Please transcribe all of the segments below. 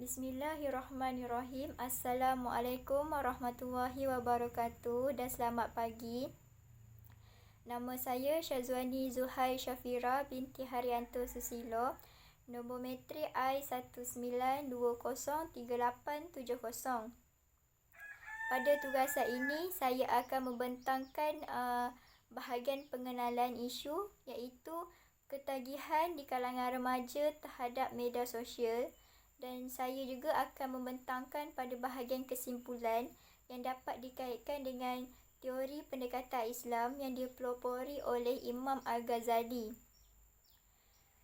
Bismillahirrahmanirrahim. Assalamualaikum warahmatullahi wabarakatuh dan selamat pagi. Nama saya Syazwani Zuhai Syafira binti Haryanto Susilo. Nombor metrik I19203870. Pada tugasan ini, saya akan membentangkan bahagian pengenalan isu iaitu ketagihan di kalangan remaja terhadap media sosial. Dan saya juga akan membentangkan pada bahagian kesimpulan yang dapat dikaitkan dengan teori pendekatan Islam yang dipelopori oleh Imam Al-Ghazali.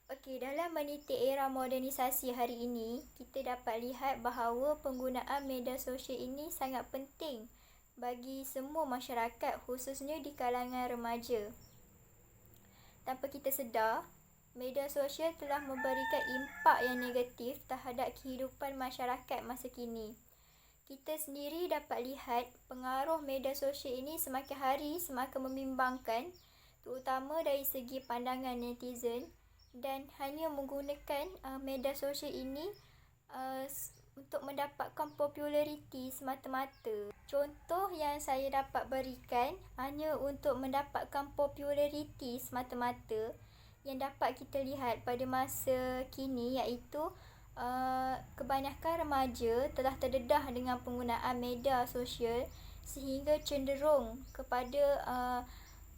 Okey, dalam meniti era modernisasi hari ini, kita dapat lihat bahawa penggunaan media sosial ini sangat penting bagi semua masyarakat, khususnya di kalangan remaja. Tanpa kita sedar, media sosial telah memberikan impak yang negatif terhadap kehidupan masyarakat masa kini. Kita sendiri dapat lihat pengaruh media sosial ini semakin hari semakin membimbangkan, terutama dari segi pandangan netizen, dan hanya menggunakan media sosial ini untuk mendapatkan populariti semata-mata. Contoh yang saya dapat berikan hanya untuk mendapatkan populariti semata-mata yang dapat kita lihat pada masa kini iaitu kebanyakan remaja telah terdedah dengan penggunaan media sosial sehingga cenderung kepada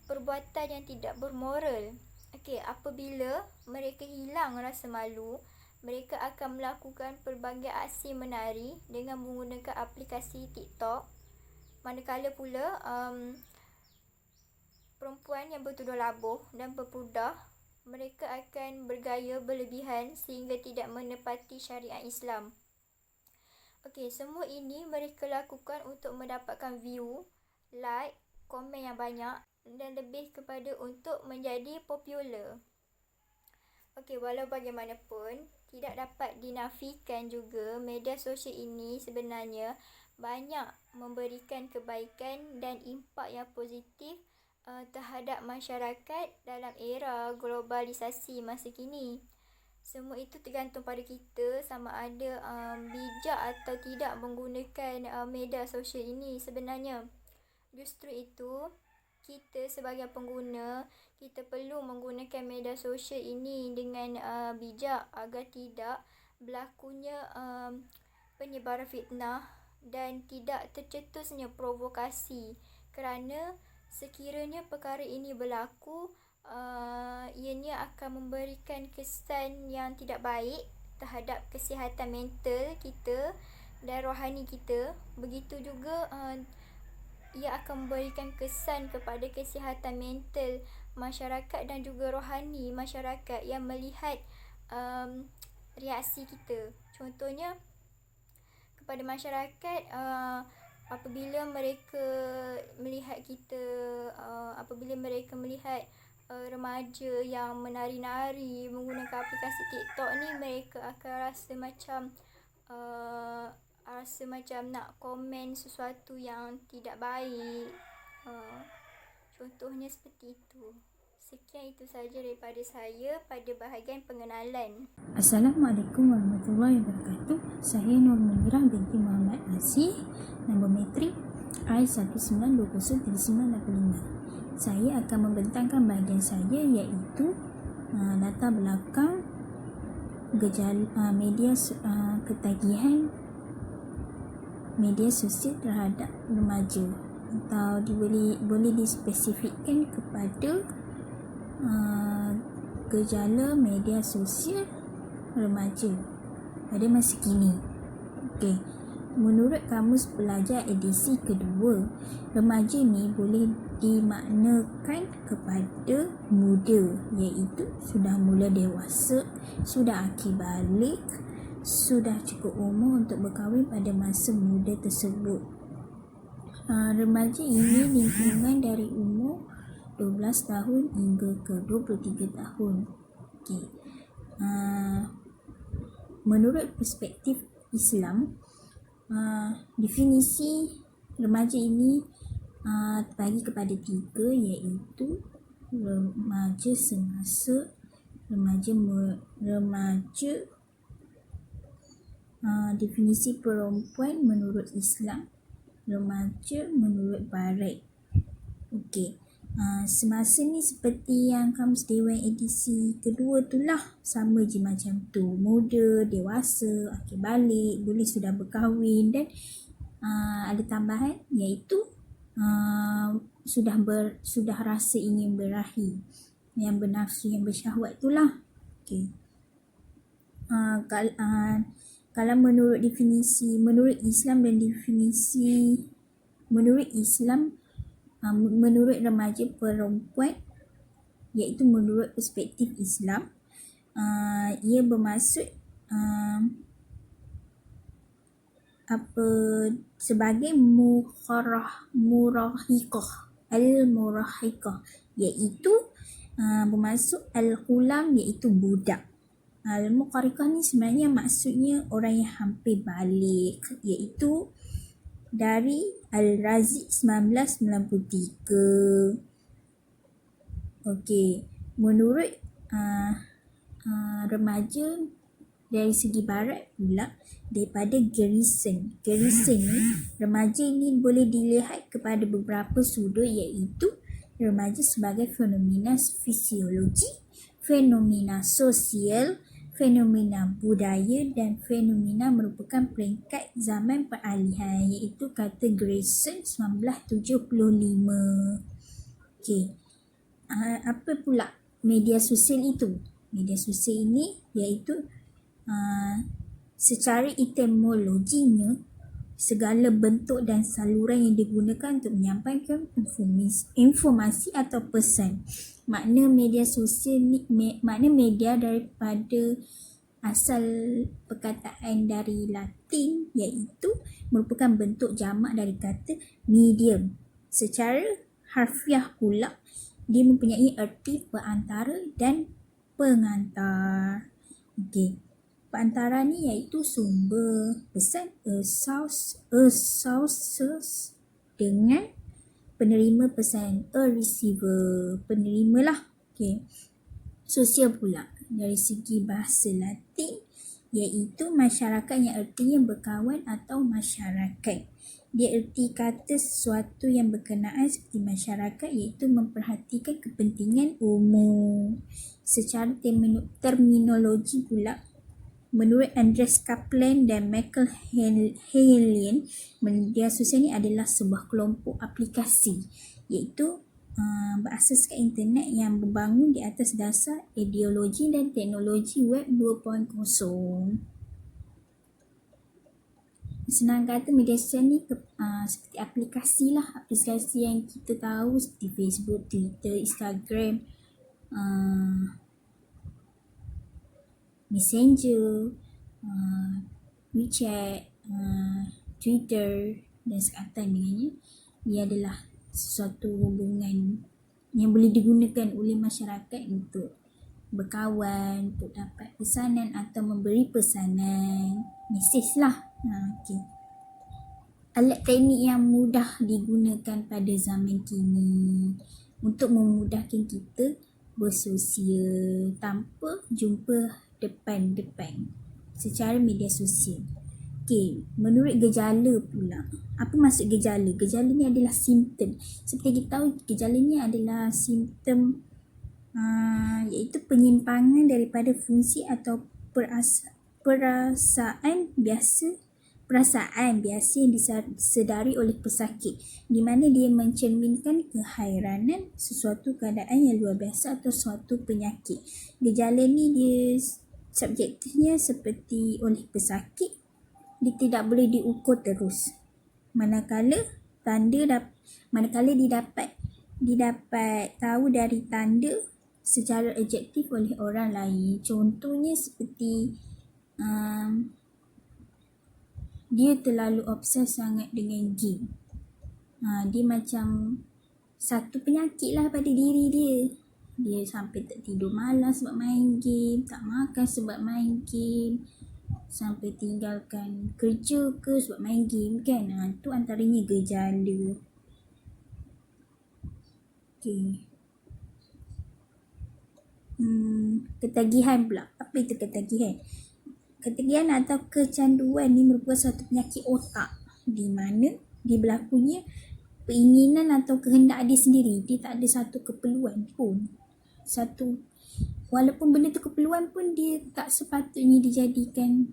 perbuatan yang tidak bermoral. Okey, apabila mereka hilang rasa malu, mereka akan melakukan pelbagai aksi menari dengan menggunakan aplikasi TikTok. Manakala pula perempuan yang bertuduh labuh dan berpudar, mereka akan bergaya berlebihan sehingga tidak menepati syariat Islam. Okey, semua ini mereka lakukan untuk mendapatkan view, like, komen yang banyak dan lebih kepada untuk menjadi popular. Okey, walau bagaimanapun, tidak dapat dinafikan juga media sosial ini sebenarnya banyak memberikan kebaikan dan impak yang positif terhadap masyarakat dalam era globalisasi masa kini. Semua itu tergantung pada kita sama ada bijak atau tidak menggunakan media sosial ini sebenarnya. Justru itu, kita sebagai pengguna, kita perlu menggunakan media sosial ini dengan bijak agar tidak berlakunya penyebaran fitnah dan tidak tercetusnya provokasi, kerana sekiranya perkara ini berlaku, ianya akan memberikan kesan yang tidak baik terhadap kesihatan mental kita dan rohani kita. Begitu juga ia akan memberikan kesan kepada kesihatan mental masyarakat dan juga rohani masyarakat yang melihat reaksi kita. Contohnya, kepada masyarakat, apabila mereka melihat kita, apabila mereka melihat remaja yang menari-nari menggunakan aplikasi TikTok ni, mereka akan rasa macam nak komen sesuatu yang tidak baik. Contohnya seperti itu. Sekian, itu sahaja daripada saya pada bahagian pengenalan. Assalamualaikum warahmatullahi wabarakatuh. Saya Nur Munirah binti Muhammad Asih. Nombor metrik I19203985. Saya akan membentangkan bahagian saya iaitu latar belakang gejala ketagihan media sosial terhadap remaja, atau boleh dispesifikkan kepada gejala media sosial remaja pada masa kini. Okey, menurut Kamus Pelajar edisi kedua, remaja ni boleh dimaknakan kepada muda, iaitu sudah mula dewasa, sudah akil balik, sudah cukup umur untuk berkahwin pada masa muda tersebut. Remaja ini lingkungan dari umur 12 tahun hingga ke 23 tahun. Okey. Menurut perspektif Islam, definisi remaja ini terbagi kepada 3, iaitu remaja semasa, remaja Definisi perempuan menurut Islam, remaja menurut Barat. Okey. Semasa ni seperti yang Kamus Dewan edisi kedua tu lah, sama je macam tu. Muda, dewasa, akhir balik, boleh sudah berkahwin dan ada tambahan iaitu sudah rasa ingin berahi, yang bernafsu, yang bersyahwat tu lah. Okey. Kalau menurut Islam dan definisi menurut Islam, menurut remaja perempuan, iaitu menurut perspektif Islam, ia bermaksud sebagai murahikah, al-murahikah, iaitu bermaksud al-ghulam, iaitu budak. Al-muqarikah ni sebenarnya maksudnya orang yang hampir balik, iaitu dari Al-Razi 1993. Okey, menurut remaja dari segi Barat pula, daripada Garrison ni, remaja ni boleh dilihat kepada beberapa sudut, iaitu remaja sebagai fenomena fisiologi, fenomena sosial, fenomena budaya dan fenomena merupakan peringkat zaman peralihan, iaitu kata Garrison 1975. Okey. Apa pula media sosial itu? Media sosial ini iaitu secara etimologinya segala bentuk dan saluran yang digunakan untuk menyampaikan informasi atau pesan. Makna media sosial ni, makna media daripada asal perkataan dari Latin, iaitu merupakan bentuk jamak dari kata medium. Secara harfiah pula, dia mempunyai erti perantara dan pengantar. Okey. Perantara ni iaitu sumber pesan, a source dengan penerima pesan, a receiver, penerima lah. Okey. Sosial pula dari segi bahasa Latin, iaitu masyarakat yang ertinya berkawan atau masyarakat. Dia erti kata sesuatu yang berkenaan seperti masyarakat, iaitu memperhatikan kepentingan umum. Secara terminologi pula, menurut Andreas Kaplan dan Michael Halian, media sosial ini adalah sebuah kelompok aplikasi, iaitu berasaskan internet yang berbangun di atas dasar ideologi dan teknologi web 2.0. Senang kata, media sosial ni seperti aplikasi lah, aplikasi yang kita tahu seperti Facebook, Twitter, Instagram, Messenger, WeChat, Twitter dan sekatan dengannya. Ia adalah sesuatu hubungan yang boleh digunakan oleh masyarakat untuk berkawan, untuk dapat pesanan atau memberi pesanan, mesej lah. Okay. Alat teknik yang mudah digunakan pada zaman kini untuk memudahkan kita bersosial tanpa jumpa depan-depan secara media sosial. Okey, menurut gejala pula, apa maksud gejala? Gejala ni adalah simptom. Seperti kita tahu, gejala ni adalah simptom iaitu penyimpangan daripada fungsi atau perasaan biasa yang disedari oleh pesakit, di mana dia mencerminkan kehairanan, sesuatu keadaan yang luar biasa atau suatu penyakit. Gejala ni dia subjektifnya seperti oleh pesakit, dia tidak boleh diukur terus. Manakala didapat tahu dari tanda secara objektif oleh orang lain. Contohnya seperti dia terlalu obses sangat dengan game. Dia macam satu penyakit lah pada diri dia. Dia sampai tak tidur malam sebab main game, tak makan sebab main game, sampai tinggalkan kerja ke sebab main game kan. Itu antaranya gejala. Okay. Ketagihan pula. Apa itu ketagihan? Ketegangan atau kecanduan ni merupakan satu penyakit otak di mana dia berlakunya keinginan atau kehendak dia sendiri. Dia tak ada satu keperluan pun. Walaupun benda tu keperluan pun, dia tak sepatutnya dijadikan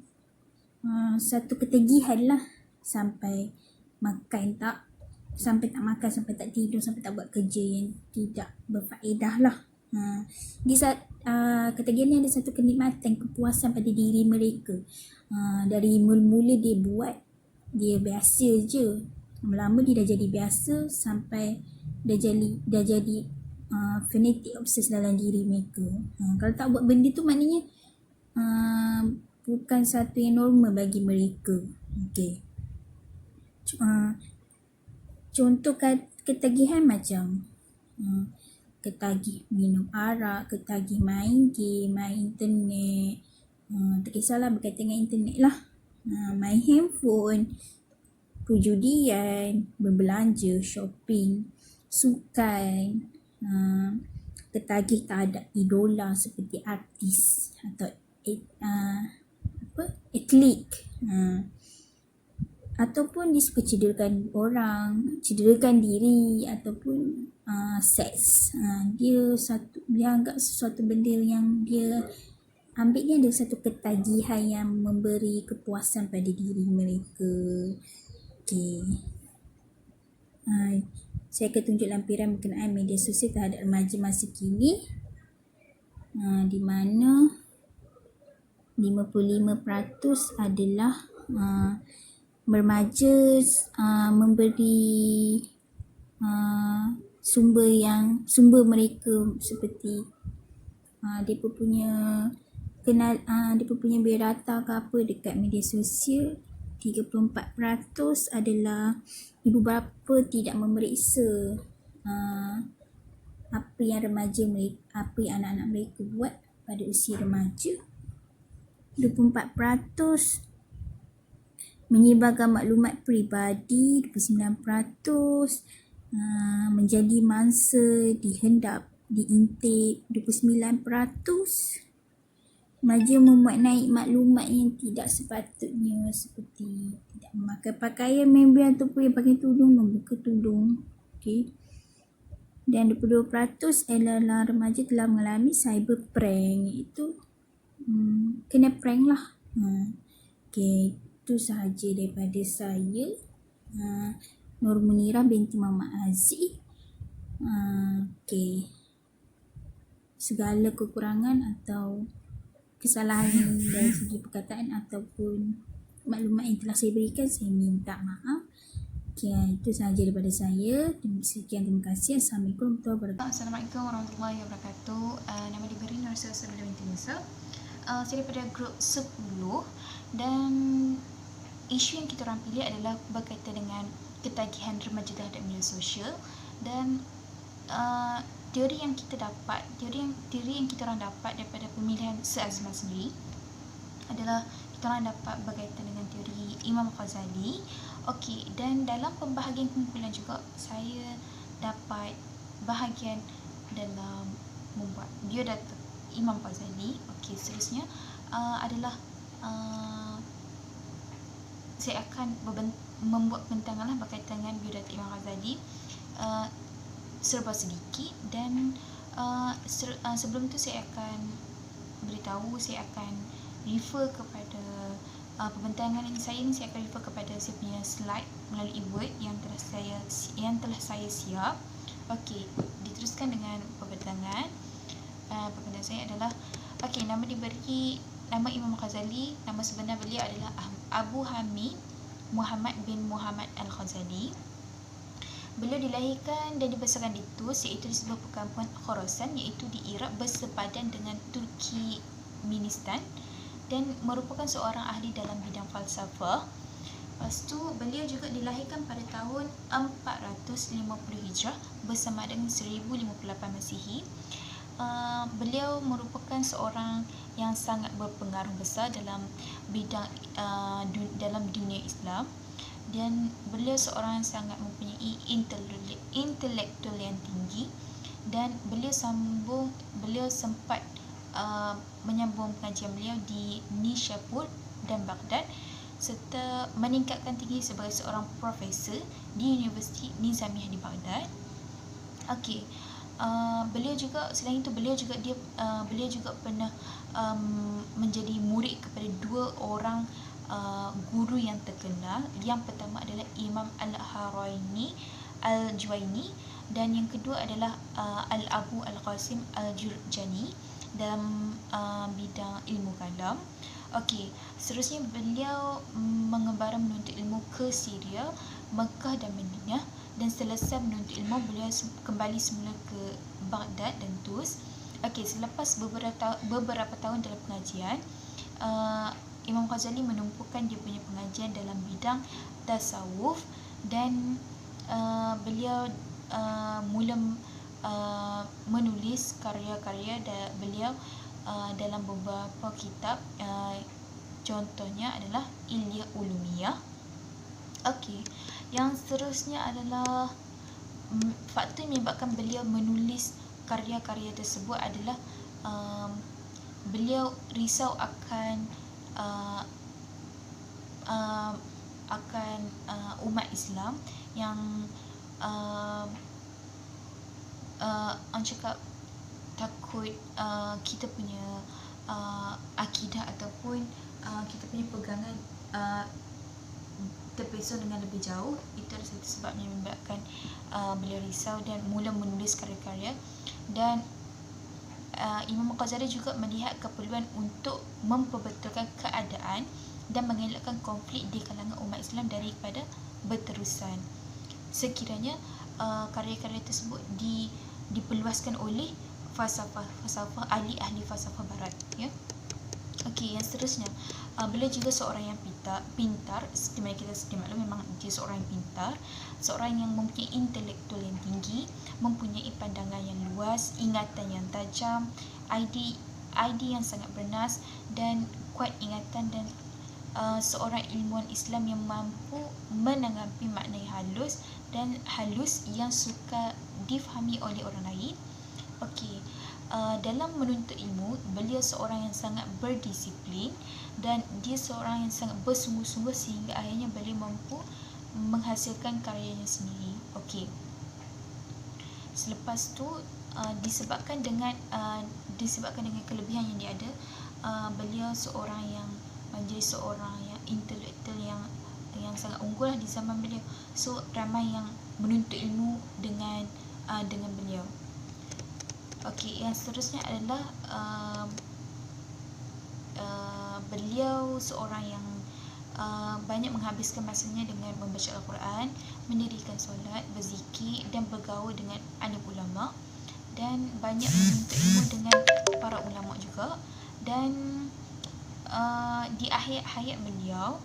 satu ketagihan lah. Sampai makan tak, sampai tak makan, sampai tak tidur, sampai tak buat kerja yang tidak berfaedah lah. Di saat ketagihan ni ada satu kenikmatan, kepuasan pada diri mereka. Dari mula-mula dia buat, dia biasa je. Lama-lama dia dah jadi biasa sampai dah jadi fanatic obses dalam diri mereka. Kalau tak buat benda tu maknanya bukan satu yang normal bagi mereka. Okay. Contoh ketagihan macam ketagih minum arak, ketagih main game, main internet, tak kisahlah berkaitan dengan internet lah, main handphone, perjudian, berbelanja, shopping, sukan, ketagih tak ada idola seperti artis atau atlet, ataupun dia suka cederakan orang, cederakan diri, ataupun seks. Dia anggap sesuatu benda yang dia ambil ni ada satu ketagihan yang memberi kepuasan pada diri mereka. Okay. Saya akan tunjuk lampiran berkenaan media sosial terhadap remaja masa kini, di mana 55% adalah remaja memberi sumber mereka seperti dia punya biodata ke apa dekat media sosial. 34% adalah ibu bapa tidak memeriksa apa yang anak-anak mereka buat pada usia remaja. 24% menyebarkan maklumat peribadi. 29% menjadi mangsa dihendap, diintip. 29% remaja memuat naik maklumat yang tidak sepatutnya, seperti tidak memakai pakaian member ataupun yang pakai tudung membuka tudung. Okay. Dan 22% adalah remaja telah mengalami cyber prank, iaitu kena prank lah. Okay, itu sahaja daripada saya, Nur Munirah binti Muhammad Aziz. Okay, segala kekurangan atau kesalahan dari segi perkataan ataupun maklumat yang telah saya berikan, saya minta maaf. Okay, itu sahaja daripada saya. Sekian, terima kasih. Assalamualaikum warahmatullahi wabarakatuh. Assalamualaikum warahmatullahi wabarakatuh. Nama diberi Nur Sulaiman binti Musa. Saya daripada grup 10, dan isu yang kita orang pilih adalah berkaitan dengan ketagihan remaja terhadap media sosial. Dan teori yang kita orang dapat daripada pemilihan seazman sendiri adalah kita orang dapat berkaitan dengan teori Imam Ghazali. Okey, dan dalam pembahagian kumpulan juga saya dapat bahagian dalam membuat biodata Imam Ghazali. Okey, seterusnya adalah saya akan membuat bentangan berkaitan dengan biodata Imam Ghazali serba sedikit. Dan sebelum tu saya akan beritahu, saya akan refer kepada pembentangan saya ni. Saya akan refer kepada saya punya slide melalui Word yang telah saya siap. Okey, diteruskan dengan pembentangan. Pembentangan saya adalah, okey, nama Imam Ghazali, nama sebenar beliau adalah Abu Hamid Muhammad bin Muhammad Al-Ghazali. Beliau dilahirkan dan dibesarkan di Tus, iaitu di sebuah perkampungan Khorasan, iaitu di Iraq bersepadan dengan Turkmenistan, dan merupakan seorang ahli dalam bidang falsafah. Lepas tu beliau juga dilahirkan pada tahun 450 Hijrah bersama dengan 1058 Masihi. Beliau merupakan seorang yang sangat berpengaruh besar dalam bidang dalam dunia Islam, dan beliau seorang yang sangat mempunyai intelektual yang tinggi, dan beliau sempat menyambung pengajian beliau di Nishapur dan Baghdad, serta meningkatkan tinggi sebagai seorang profesor di Universiti Nizamiyah di Baghdad. Okey, beliau juga selain itu beliau juga pernah menjadi murid kepada 2 orang guru yang terkenal. Yang pertama adalah Imam Al-Haraini Al-Juwaini dan yang kedua adalah Al-Abu Al-Qasim Al-Jurjani dalam bidang ilmu kalam. Okey, seterusnya beliau mengembara menuntut ilmu ke Syria, Mekah dan Madinah, dan selesai menuntut ilmu beliau kembali semula ke Baghdad dan Tus. Okey, selepas beberapa tahun dalam pengajian, Imam Ghazali menumpukan dia punya pengajian dalam bidang tasawuf dan beliau mula menulis karya-karya beliau dalam beberapa kitab, contohnya adalah Ilyah Ulumiyah. Okey, yang seterusnya adalah faktor yang menyebabkan beliau menulis karya-karya tersebut adalah beliau risau akan umat Islam yang orang cakap takut kita punya akidah ataupun kita punya pegangan terpesong dengan lebih jauh. Itu adalah satu sebab yang menyebabkan beliau risau dan mula menulis karya-karya. Dan Imam Ghazali juga melihat keperluan untuk memperbetulkan keadaan dan mengelakkan konflik di kalangan umat Islam daripada berterusan. Sekiranya karya-karya tersebut diperluaskan oleh falsafah ahli falsafah barat, ya. Okey, yang seterusnya, beliau juga seorang yang pintar. Seperti mana kita sedia maklum, memang dia seorang yang pintar, seorang yang mempunyai intelektual yang tinggi, mempunyai pandangan yang luas, ingatan yang tajam, idea yang sangat bernas dan kuat ingatan, dan seorang ilmuwan Islam yang mampu menanggapi makna yang halus yang suka difahami oleh orang lain. Okey, dalam menuntut ilmu, beliau seorang yang sangat berdisiplin dan dia seorang yang sangat bersungguh-sungguh sehingga akhirnya beliau mampu menghasilkan karyanya sendiri. Okey, selepas tu disebabkan dengan kelebihan yang dia ada, beliau seorang yang menjadi seorang yang intelektual yang sangat unggul di zaman beliau. So ramai yang menuntut ilmu dengan beliau. Okey, yang seterusnya adalah beliau seorang yang banyak menghabiskan masanya dengan membaca Al-Quran, mendirikan solat, berzikir dan bergaul dengan alim ulama, dan banyak menuntut ilmu dengan para ulama juga. Dan di akhir hayat beliau,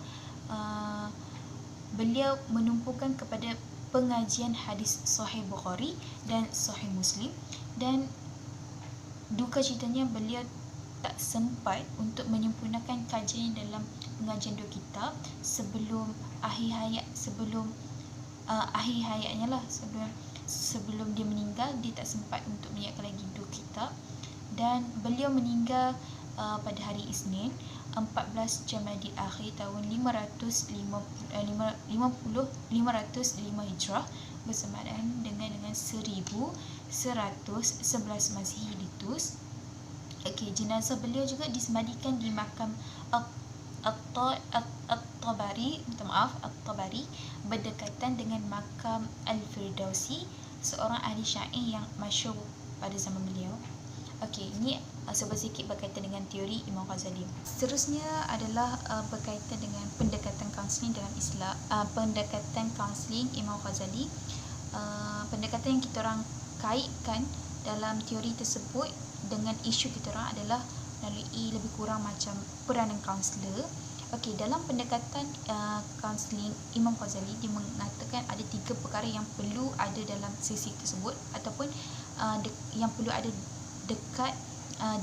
beliau menumpukan kepada pengajian hadis Sahih Bukhari dan Sahih Muslim, dan duka citanya beliau tak sempat untuk menyempurnakan kajian dalam pengajian 2 kitab sebelum akhir hayatnya lah, sebelum dia meninggal. Dia tak sempat untuk menyiapkan lagi 2 kitab, dan beliau meninggal pada hari Isnin 14 Jamadil Akhir tahun 505 Hijrah bersamaan dengan 1111 Masihi di Tus. Okey, jenazah beliau juga disemadikan di makam At-Tabari berdekatan dengan makam Al-Firdausi, seorang ahli syair yang masyhur pada zaman beliau. Okey, ini sedikit berkaitan dengan teori Imam Ghazali. Seterusnya adalah berkaitan dengan pendekatan kaunseling dalam Islam. Pendekatan kaunseling Imam Ghazali, pendekatan yang kita orang kaitkan dalam teori tersebut dengan isu kita orang adalah melalui lebih kurang macam peranan kaunselor. Okey, dalam pendekatan kaunseling Imam Ghazali, dia mengatakan ada 3 perkara yang perlu ada dalam sesi tersebut, ataupun yang perlu ada dekat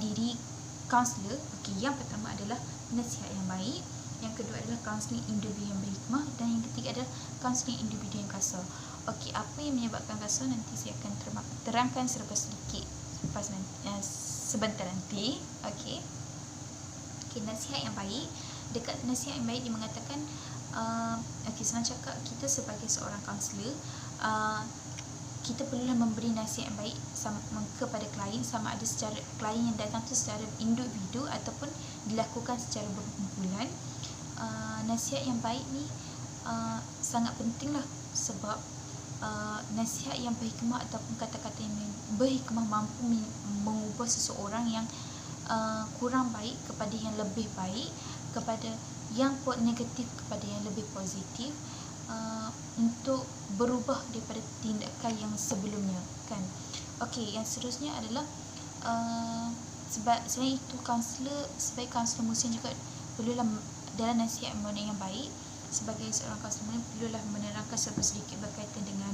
diri kaunselor. Okey, yang pertama adalah nasihat yang baik, yang kedua adalah kaunseling individu yang berhikmah, dan yang ketiga adalah kaunseling individu yang kasar. Okey, apa yang menyebabkan kasar nanti saya akan terangkan serba sedikit sebentar nanti. Okey, nasihat yang baik. Dekat nasihat yang baik dia mengatakan senang cakap, kita sebagai seorang kaunselor, kita perlulah memberi nasihat yang baik kepada klien, sama ada secara klien yang datang tu secara individu ataupun dilakukan secara berkumpulan. Nasihat yang baik ni sangat penting lah, sebab nasihat yang berhikmah ataupun kata-kata yang berhikmah mampu mengubah seseorang yang kurang baik kepada yang lebih baik, kepada yang negatif kepada yang lebih positif, untuk berubah daripada tindakan yang sebelumnya, kan. Okey, yang seterusnya adalah selain itu sebagai kaunselor muslim juga perlulah dalam nasihat yang baik. Sebagai seorang kaunselor perlulah menerangkan sedikit berkaitan dengan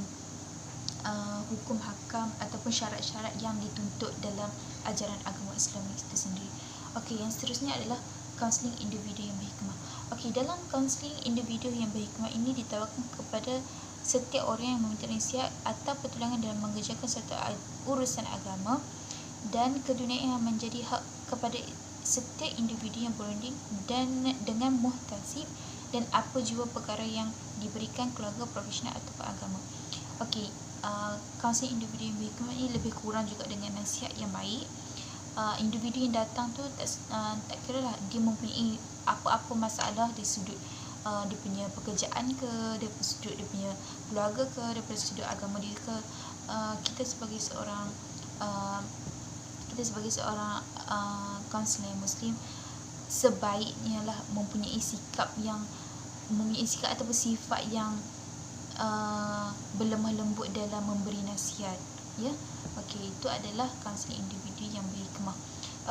hukum hakam ataupun syarat-syarat yang dituntut dalam ajaran agama Islam itu sendiri. Okey, yang seterusnya adalah kaunseling individu yang berhikmah. Okey, dalam kaunseling individu yang berhikmah ini ditawarkan kepada setiap orang yang meminta nasihat atau pertolongan dalam mengerjakan suatu urusan agama, dan keduniaan yang menjadi hak kepada setiap individu yang berunding dan dengan muhtasib dan apa jua perkara yang diberikan keluarga, profesional ataupun agama. Okey, kaunseling individu yang berhikmah ini lebih kurang juga dengan nasihat yang baik. Individu yang datang tu tak kira lah dia mempunyai apa-apa masalah di sudut dia punya pekerjaan ke, daripada sudut dia punya keluarga ke, daripada sudut agama dia ke. Kita sebagai seorang kaunselor muslim sebaiknya lah mempunyai sikap ataupun sifat yang berlemah lembut dalam memberi nasihat, ya. Okey, itu adalah kaunseling individu yang berhikmah.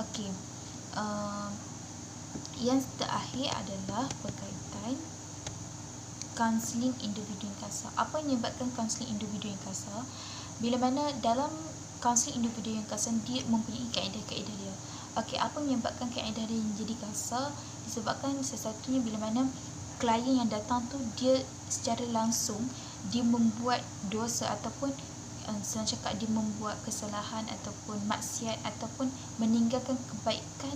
Okey, yang terakhir adalah berkaitan kaunseling individu yang kasar. Apa yang menyebabkan kaunseling individu yang kasar? Bila mana dalam kaunseling individu yang kasar, dia mempunyai kaedah-kaedah dia. Okey, apa yang menyebabkan kaedah dia yang jadi kasar? Disebabkan sesatunya bila mana klien yang datang tu dia secara langsung dia membuat dosa ataupun senang cakap dia membuat kesalahan ataupun maksiat ataupun meninggalkan kebaikan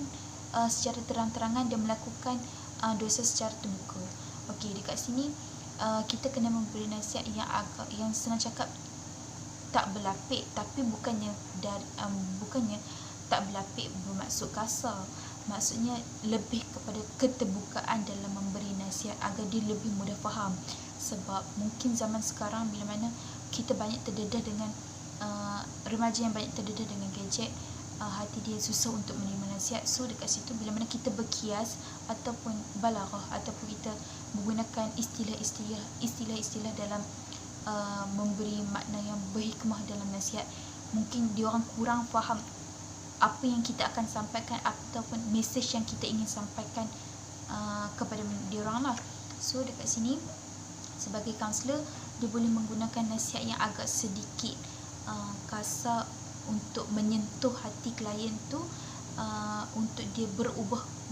secara terang-terangan dan melakukan dosa secara terbuka. Okey, dekat sini kita kena memberi nasihat yang senang cakap tak berlapik, tapi bukannya tak berlapik bermaksud kasar. Maksudnya lebih kepada keterbukaan dalam memberi nasihat agar dia lebih mudah faham. Sebab mungkin zaman sekarang bila mana kita banyak terdedah dengan remaja yang banyak terdedah dengan gadget, hati dia susah untuk menerima nasihat. So dekat situ bila mana kita berkias ataupun balaghah ataupun kita menggunakan istilah-istilah dalam memberi makna yang berhikmah dalam nasihat, mungkin diorang kurang faham apa yang kita akan sampaikan ataupun mesej yang kita ingin sampaikan kepada diorang lah. So dekat sini sebagai kaunselor dia boleh menggunakan nasihat yang agak sedikit kasar untuk menyentuh hati klien tu, untuk dia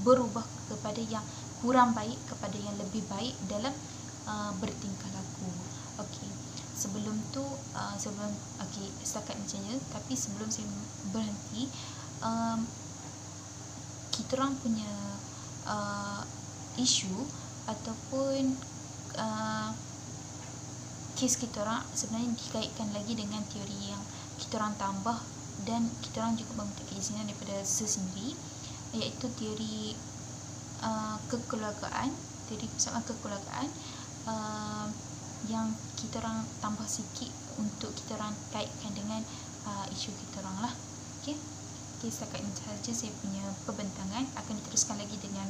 berubah kepada yang kurang baik kepada yang lebih baik dalam bertingkah laku. Okey, sebelum setakat macamnya, tapi sebelum saya berhenti, kita orang punya isu ataupun kes kita orang sebenarnya dikaitkan lagi dengan teori yang kita orang tambah dan kita orang juga meminta keizinan daripada sendiri, iaitu teori kekeluargaan, teori persamaan kekeluargaan yang kita orang tambah sikit untuk kita orang kaitkan dengan isu kita orang lah. Okey, setakat ini sahaja saya punya perbentangan. Akan diteruskan lagi dengan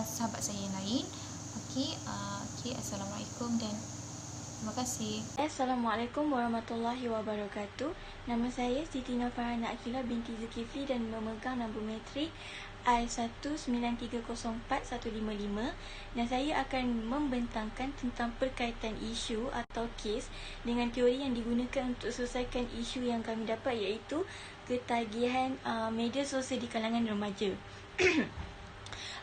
sahabat saya yang lain. Okey, assalamualaikum dan terima kasih. Assalamualaikum warahmatullahi wabarakatuh. Nama saya Siti Nurfarhana Akila binti Zulkifli dan memegang nombor matrik I19304-155, dan saya akan membentangkan tentang perkaitan isu atau kes dengan teori yang digunakan untuk selesaikan isu yang kami dapat, iaitu ketagihan media sosial di kalangan remaja.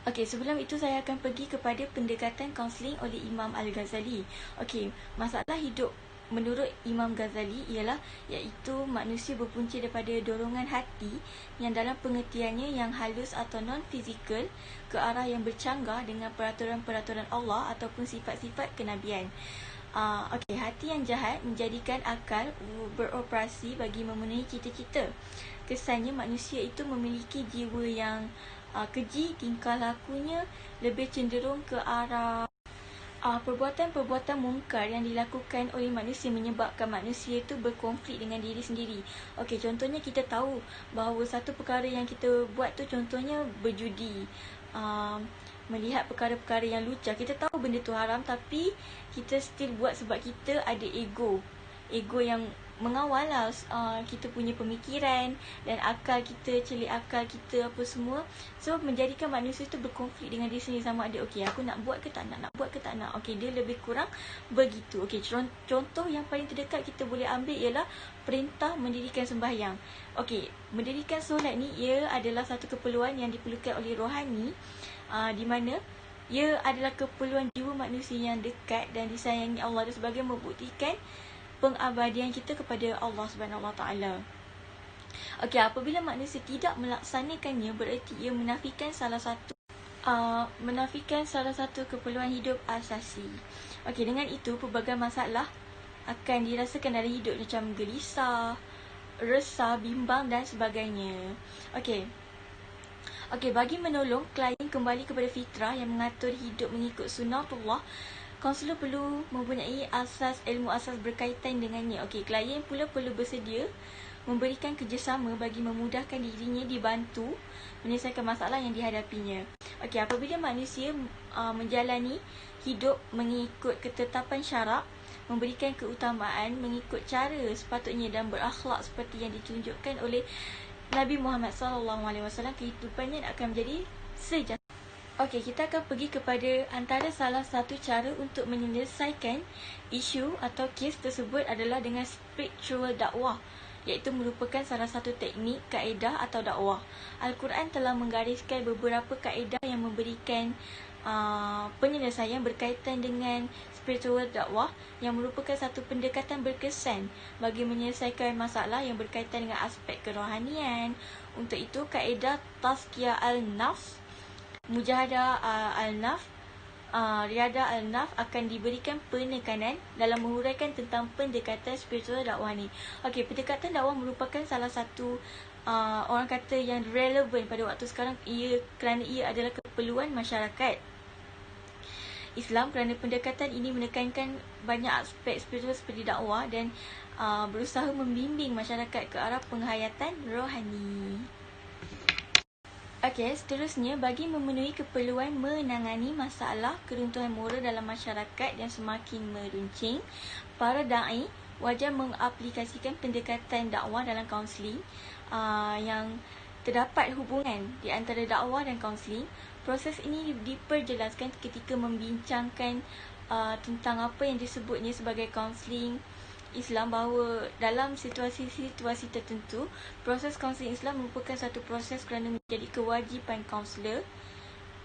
Okey, sebelum itu saya akan pergi kepada pendekatan kaunseling oleh Imam Al-Ghazali. Okey, masalah hidup menurut Imam Ghazali ialah iaitu manusia berpunca daripada dorongan hati yang dalam pengertiannya yang halus atau non-fizikal ke arah yang bercanggah dengan peraturan-peraturan Allah ataupun sifat-sifat kenabian. Okey, hati yang jahat menjadikan akal beroperasi bagi memenuhi cita-cita. Kesannya manusia itu memiliki jiwa yang keji, tingkah lakunya lebih cenderung ke arah perbuatan-perbuatan mungkar yang dilakukan oleh manusia menyebabkan manusia itu berkonflik dengan diri sendiri. Okey, contohnya kita tahu bahawa satu perkara yang kita buat tu contohnya berjudi, melihat perkara-perkara yang lucah. Kita tahu benda tu haram tapi kita still buat sebab kita ada ego yang mengawal lah kita punya pemikiran dan akal kita, celik akal kita apa semua. So menjadikan manusia tu berkonflik dengan diri sendiri, sama ada okey aku nak buat ke tak nak buat ke tak nak. Okey, dia lebih kurang begitu. Okey, contoh yang paling terdekat kita boleh ambil ialah perintah mendirikan sembahyang. Okey, mendirikan solat ni ia adalah satu keperluan yang diperlukan oleh rohani, di mana ia adalah keperluan jiwa manusia yang dekat dan disayangi Allah dan sebagai membuktikan pengabadian kita kepada Allah Subhanahu Wa Taala. Okey, apabila manusia tidak melaksanakannya bererti ia menafikan salah satu keperluan hidup asasi. Okey, dengan itu pelbagai masalah akan dirasakan dalam hidup macam gelisah, resah, bimbang dan sebagainya. Okey, bagi menolong klien kembali kepada fitrah yang mengatur hidup mengikut sunnatullah, kaunselor perlu mempunyai ilmu asas berkaitan dengannya. Okey, klien pula perlu bersedia memberikan kerjasama bagi memudahkan dirinya dibantu menyelesaikan masalah yang dihadapinya. Okey, apabila manusia menjalani hidup mengikut ketetapan syarak, memberikan keutamaan mengikut cara sepatutnya dan berakhlak seperti yang ditunjukkan oleh Nabi Muhammad SAW, kehidupannya akan menjadi sejahtera. Okey, kita akan pergi kepada antara salah satu cara untuk menyelesaikan isu atau kes tersebut adalah dengan spiritual dakwah, iaitu merupakan salah satu teknik, kaedah atau dakwah. Al-Quran telah menggariskan beberapa kaedah yang memberikan penyelesaian berkaitan dengan spiritual dakwah yang merupakan satu pendekatan berkesan bagi menyelesaikan masalah yang berkaitan dengan aspek kerohanian. Untuk itu, kaedah tazkiyah al-nafs, mujahadah al-nafs, riadah al-nafs akan diberikan penekanan dalam menguraikan tentang pendekatan spiritual dakwah ni. Okey, pendekatan dakwah merupakan salah satu orang kata yang relevan pada waktu sekarang kerana ia adalah keperluan masyarakat Islam, kerana pendekatan ini menekankan banyak aspek spiritual seperti dakwah dan berusaha membimbing masyarakat ke arah penghayatan rohani. Okey, seterusnya bagi memenuhi keperluan menangani masalah keruntuhan moral dalam masyarakat yang semakin meruncing, para da'i wajar mengaplikasikan pendekatan dakwah dalam kaunseling yang terdapat hubungan di antara dakwah dan kaunseling. Proses ini diperjelaskan ketika membincangkan tentang apa yang disebutnya sebagai kaunseling Islam, bahawa dalam situasi-situasi tertentu, proses kaunseling Islam merupakan satu proses kerana menjadi kewajipan kaunselor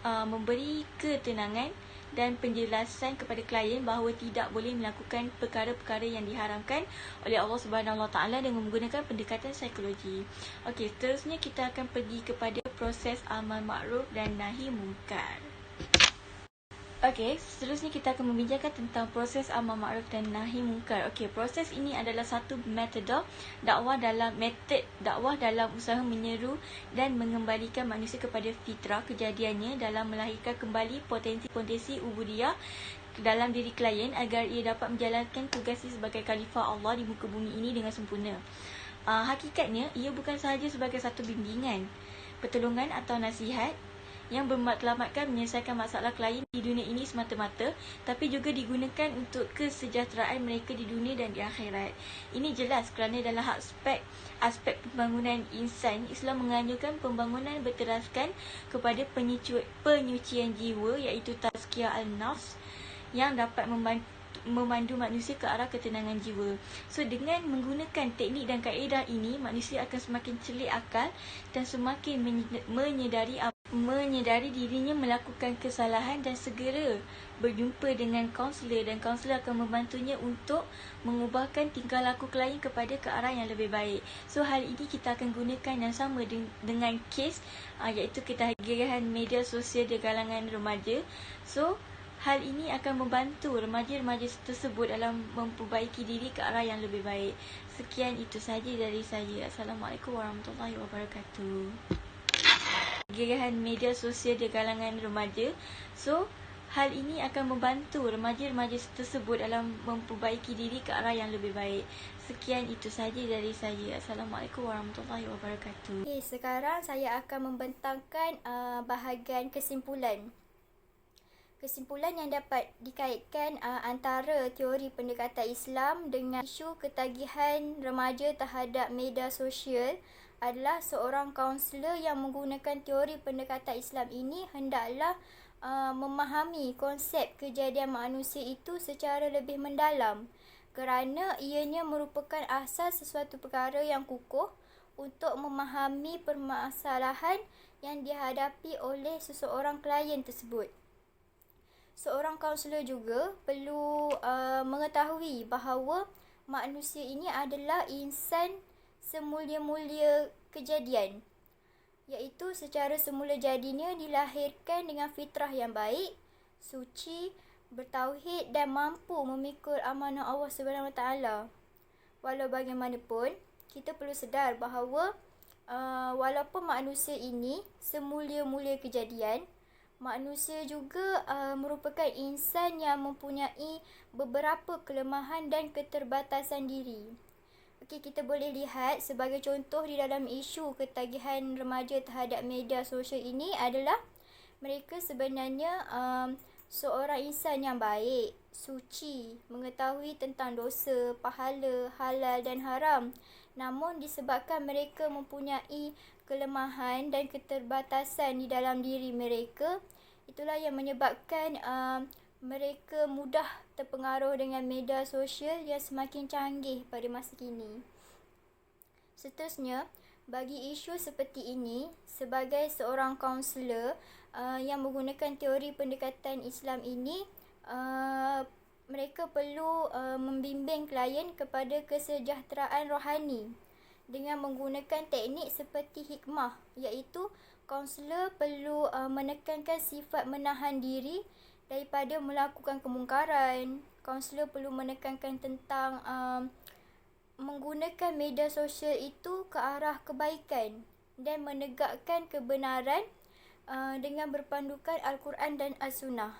memberi ketenangan dan penjelasan kepada klien bahawa tidak boleh melakukan perkara-perkara yang diharamkan oleh Allah Subhanahu Wa Taala dengan menggunakan pendekatan psikologi. Okey, seterusnya kita akan pergi kepada proses amal makruf dan nahi mungkar. Okey, seterusnya kita akan membincangkan tentang proses amal makruf dan nahi mungkar. Okey, proses ini adalah satu metode dakwah dalam usaha menyeru dan mengembalikan manusia kepada fitrah kejadiannya dalam melahirkan kembali potensi ubudiyah dalam diri klien agar ia dapat menjalankan tugasnya sebagai khalifah Allah di muka bumi ini dengan sempurna. Hakikatnya, ia bukan sahaja sebagai satu bimbingan, pertolongan atau nasihat yang bermatlamatkan menyelesaikan masalah klien di dunia ini semata-mata, tapi juga digunakan untuk kesejahteraan mereka di dunia dan di akhirat. Ini jelas kerana dalam aspek pembangunan insan, Islam menganjurkan pembangunan berteraskan kepada penyucian jiwa, iaitu tazkiyah al-nafs yang dapat memandu manusia ke arah ketenangan jiwa. So, dengan menggunakan teknik dan kaedah ini, manusia akan semakin celik akal dan semakin menyedari menyedari dirinya melakukan kesalahan dan segera berjumpa dengan kaunselor, dan kaunselor akan membantunya untuk mengubahkan tingkah laku klien kepada ke arah yang lebih baik. So hal ini kita akan gunakan yang sama dengan kes iaitu ketagihan media sosial di kalangan remaja. So hal ini akan membantu remaja-remaja tersebut dalam memperbaiki diri ke arah yang lebih baik. Sekian itu sahaja dari saya. Assalamualaikum warahmatullahi wabarakatuh. Ketagihan media sosial di kalangan remaja. So hal ini akan membantu remaja-remaja tersebut dalam memperbaiki diri ke arah yang lebih baik. Sekian itu sahaja dari saya. Assalamualaikum warahmatullahi wabarakatuh. Okay, sekarang saya akan membentangkan bahagian kesimpulan. Kesimpulan yang dapat dikaitkan antara teori pendekatan Islam dengan isu ketagihan remaja terhadap media sosial adalah seorang kaunselor yang menggunakan teori pendekatan Islam ini hendaklah memahami konsep kejadian manusia itu secara lebih mendalam, kerana ianya merupakan asas sesuatu perkara yang kukuh untuk memahami permasalahan yang dihadapi oleh seseorang klien tersebut. Seorang kaunselor juga perlu mengetahui bahawa manusia ini adalah insan semulia-mulia kejadian, iaitu secara semula jadinya dilahirkan dengan fitrah yang baik, suci, bertauhid dan mampu memikul amanah Allah SWT. Walau bagaimanapun, kita perlu sedar bahawa walaupun manusia ini semulia-mulia kejadian, manusia juga merupakan insan yang mempunyai beberapa kelemahan dan keterbatasan diri. Okey, kita boleh lihat sebagai contoh di dalam isu ketagihan remaja terhadap media sosial ini adalah mereka sebenarnya seorang insan yang baik, suci, mengetahui tentang dosa, pahala, halal dan haram. Namun disebabkan mereka mempunyai kelemahan dan keterbatasan di dalam diri mereka, itulah yang menyebabkan mereka mudah terpengaruh dengan media sosial yang semakin canggih pada masa kini. Seterusnya, bagi isu seperti ini, sebagai seorang kaunselor yang menggunakan teori pendekatan Islam ini, mereka perlu membimbing klien kepada kesejahteraan rohani dengan menggunakan teknik seperti hikmah, iaitu kaunselor perlu menekankan sifat menahan diri daripada melakukan kemungkaran. Kaunselor perlu menekankan tentang menggunakan media sosial itu ke arah kebaikan dan menegakkan kebenaran dengan berpandukan Al-Quran dan As-Sunnah.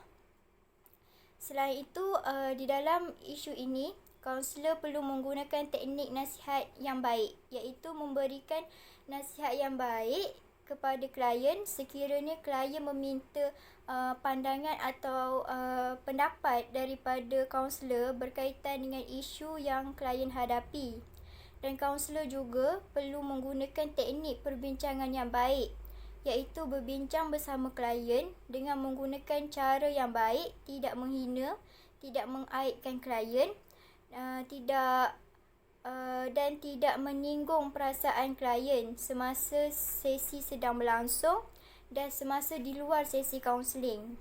Selain itu, di dalam isu ini, kaunselor perlu menggunakan teknik nasihat yang baik, iaitu memberikan nasihat yang baik kepada klien sekiranya klien meminta pandangan atau pendapat daripada kaunselor berkaitan dengan isu yang klien hadapi. Dan kaunselor juga perlu menggunakan teknik perbincangan yang baik, iaitu berbincang bersama klien dengan menggunakan cara yang baik, tidak menghina, tidak mengaibkan klien, dan tidak menyinggung perasaan klien semasa sesi sedang berlangsung dan semasa di luar sesi kaunseling.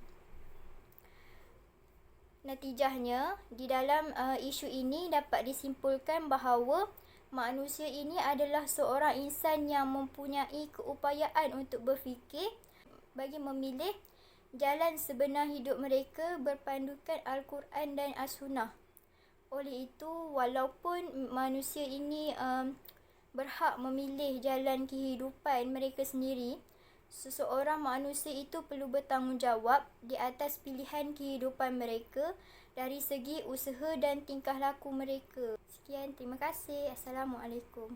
Natijahnya, di dalam isu ini dapat disimpulkan bahawa manusia ini adalah seorang insan yang mempunyai keupayaan untuk berfikir bagi memilih jalan sebenar hidup mereka berpandukan Al-Quran dan As-Sunnah. Oleh itu, walaupun manusia ini berhak memilih jalan kehidupan mereka sendiri, seseorang manusia itu perlu bertanggungjawab di atas pilihan kehidupan mereka dari segi usaha dan tingkah laku mereka. Sekian, terima kasih. Assalamualaikum.